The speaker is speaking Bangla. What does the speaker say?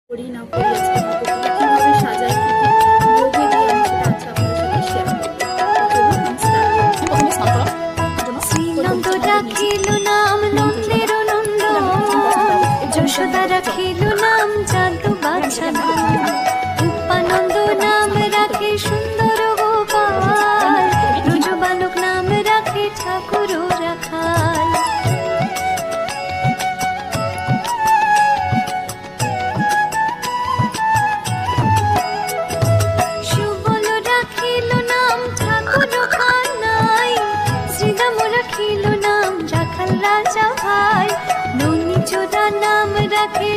করি না করি আজকে কিভাবে সাজাই কি কি ভোগে দিই আমি সেটা আজকে আপনাদের সাথে শেয়ার করবো। শ্রীনন্দ রাখিল নাম নন্দের নন্দ, যশোদা রাখিল নাম জাদু বাছা, উপানন্দ নাম রাখে সুন্দর গোপাল, ব্রজ বালক নাম রাখে ঠাকুর রাখাল। সুবল রাখিল নাম ঠাকুর কানাই, শ্রীরাম রাখিল নাম রাখাল রাজা ভাই, ননী চোরা নাম রাখে